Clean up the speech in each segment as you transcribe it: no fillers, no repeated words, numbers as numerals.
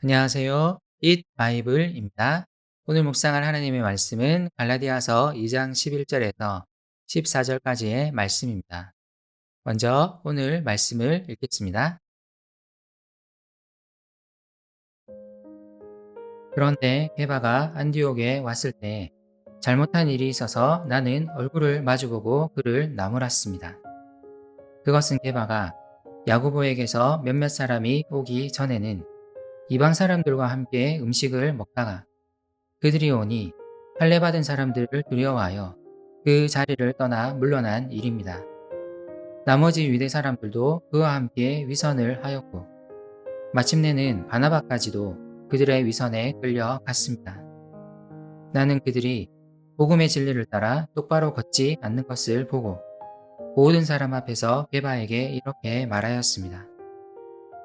안녕하세요. 잇 바이블입니다. 오늘 묵상할 하나님의 말씀은 갈라디아서 2장 11절에서 14절까지의 말씀입니다. 먼저 오늘 말씀을 읽겠습니다. 그런데 게바가 안디옥에 왔을 때 잘못한 일이 있어서 나는 얼굴을 마주보고 그를 나무랐습니다. 그것은 게바가 야고보에게서 몇몇 사람이 오기 전에는 이방 사람들과 함께 음식을 먹다가 그들이 오니 할례받은 사람들을 두려워하여 그 자리를 떠나 물러난 일입니다. 나머지 유대 사람들도 그와 함께 위선을 하였고 마침내는 바나바까지도 그들의 위선에 끌려갔습니다. 나는 그들이 복음의 진리를 따라 똑바로 걷지 않는 것을 보고 모든 사람 앞에서 게바에게 이렇게 말하였습니다.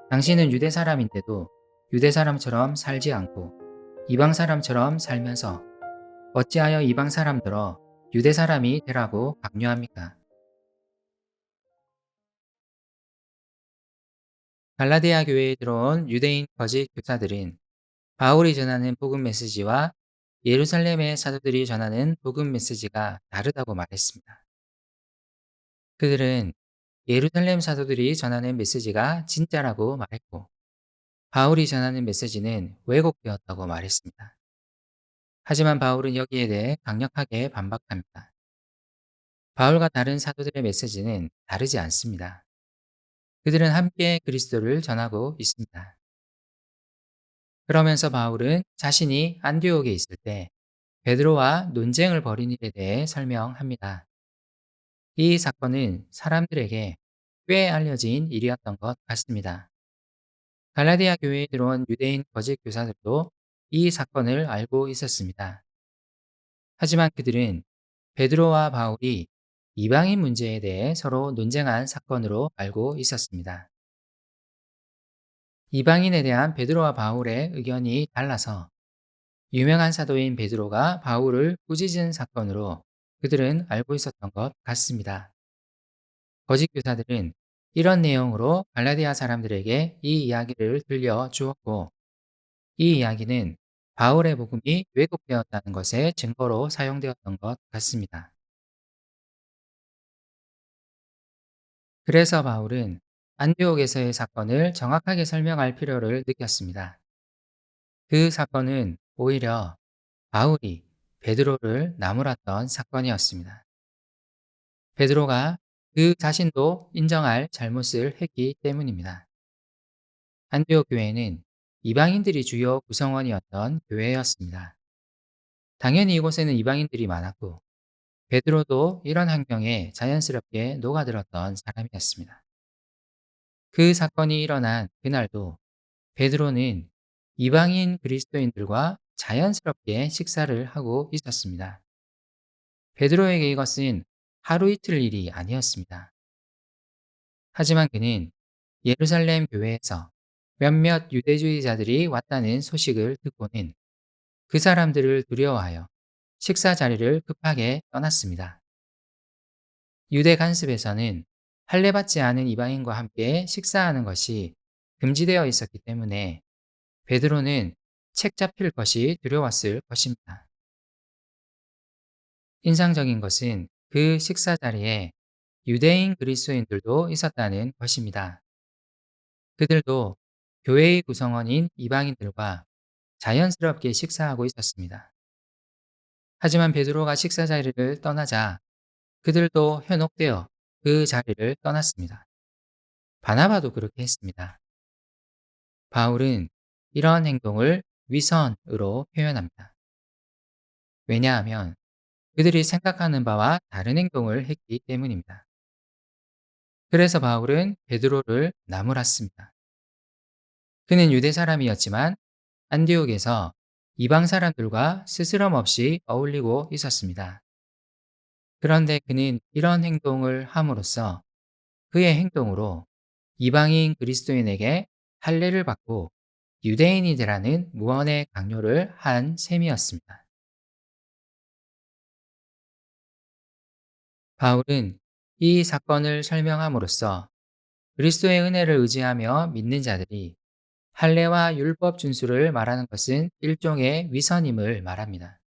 당신은 유대 사람인데도 유대 사람처럼 살지 않고 이방 사람처럼 살면서 어찌하여 이방 사람들어 유대 사람이 되라고 강요합니까? 갈라디아 교회에 들어온 유대인 거짓 교사들은 바울이 전하는 복음 메시지와 예루살렘의 사도들이 전하는 복음 메시지가 다르다고 말했습니다. 그들은 예루살렘 사도들이 전하는 메시지가 진짜라고 말했고 바울이 전하는 메시지는 왜곡되었다고 말했습니다. 하지만 바울은 여기에 대해 강력하게 반박합니다. 바울과 다른 사도들의 메시지는 다르지 않습니다. 그들은 함께 그리스도를 전하고 있습니다. 그러면서 바울은 자신이 안디옥에 있을 때 베드로와 논쟁을 벌인 일에 대해 설명합니다. 이 사건은 사람들에게 꽤 알려진 일이었던 것 같습니다. 갈라디아 교회에 들어온 유대인 거짓 교사들도 이 사건을 알고 있었습니다. 하지만 그들은 베드로와 바울이 이방인 문제에 대해 서로 논쟁한 사건으로 알고 있었습니다. 이방인에 대한 베드로와 바울의 의견이 달라서 유명한 사도인 베드로가 바울을 꾸짖은 사건으로 그들은 알고 있었던 것 같습니다. 거짓 교사들은 이런 내용으로 갈라디아 사람들에게 이 이야기를 들려주었고 이 이야기는 바울의 복음이 왜곡되었다는 것의 증거로 사용되었던 것 같습니다. 그래서 바울은 안디옥에서의 사건을 정확하게 설명할 필요를 느꼈습니다. 그 사건은 오히려 바울이 베드로를 나무랐던 사건이었습니다. 베드로가 그 자신도 인정할 잘못을 했기 때문입니다. 안디옥 교회는 이방인들이 주요 구성원이었던 교회였습니다. 당연히 이곳에는 이방인들이 많았고 베드로도 이런 환경에 자연스럽게 녹아들었던 사람이었습니다. 그 사건이 일어난 그날도 베드로는 이방인 그리스도인들과 자연스럽게 식사를 하고 있었습니다. 베드로에게 이것은 하루 이틀 일이 아니었습니다. 하지만 그는 예루살렘 교회에서 몇몇 유대주의자들이 왔다는 소식을 듣고는 그 사람들을 두려워하여 식사 자리를 급하게 떠났습니다. 유대 간습에서는 할례받지 않은 이방인과 함께 식사하는 것이 금지되어 있었기 때문에 베드로는 책 잡힐 것이 두려웠을 것입니다. 인상적인 것은 그 식사 자리에 유대인 그리스도인들도 있었다는 것입니다. 그들도 교회의 구성원인 이방인들과 자연스럽게 식사하고 있었습니다. 하지만 베드로가 식사 자리를 떠나자 그들도 현혹되어 그 자리를 떠났습니다. 바나바도 그렇게 했습니다. 바울은 이러한 행동을 위선으로 표현합니다. 왜냐하면 그들이 생각하는 바와 다른 행동을 했기 때문입니다. 그래서 바울은 베드로를 나무랐습니다. 그는 유대 사람이었지만 안디옥에서 이방 사람들과 스스럼 없이 어울리고 있었습니다. 그런데 그는 이런 행동을 함으로써 그의 행동으로 이방인 그리스도인에게 할례를 받고 유대인이 되라는 무언의 강요를 한 셈이었습니다. 바울은 이 사건을 설명함으로써 그리스도의 은혜를 의지하며 믿는 자들이 할례와 율법 준수를 말하는 것은 일종의 위선임을 말합니다.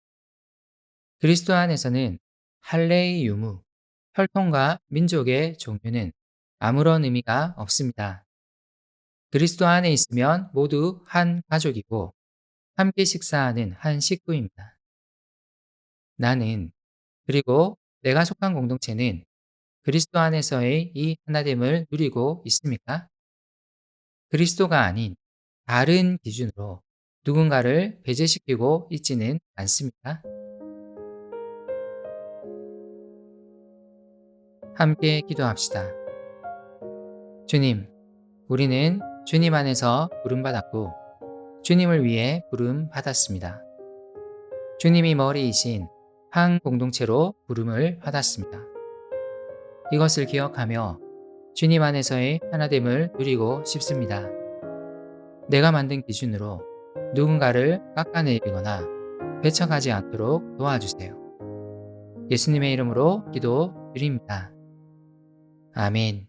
그리스도 안에서는 할례의 유무, 혈통과 민족의 종류는 아무런 의미가 없습니다. 그리스도 안에 있으면 모두 한 가족이고 함께 식사하는 한 식구입니다. 나는, 그리고 내가 속한 공동체는 그리스도 안에서의 이 하나됨을 누리고 있습니까? 그리스도가 아닌 다른 기준으로 누군가를 배제시키고 있지는 않습니까? 함께 기도합시다. 주님, 우리는 주님 안에서 부름받았고 주님을 위해 부름받았습니다. 주님이 머리이신 한 공동체로 부름을 받았습니다. 이것을 기억하며 주님 안에서의 하나됨을 누리고 싶습니다. 내가 만든 기준으로 누군가를 깎아내리거나 배척하지 않도록 도와주세요. 예수님의 이름으로 기도드립니다. 아멘.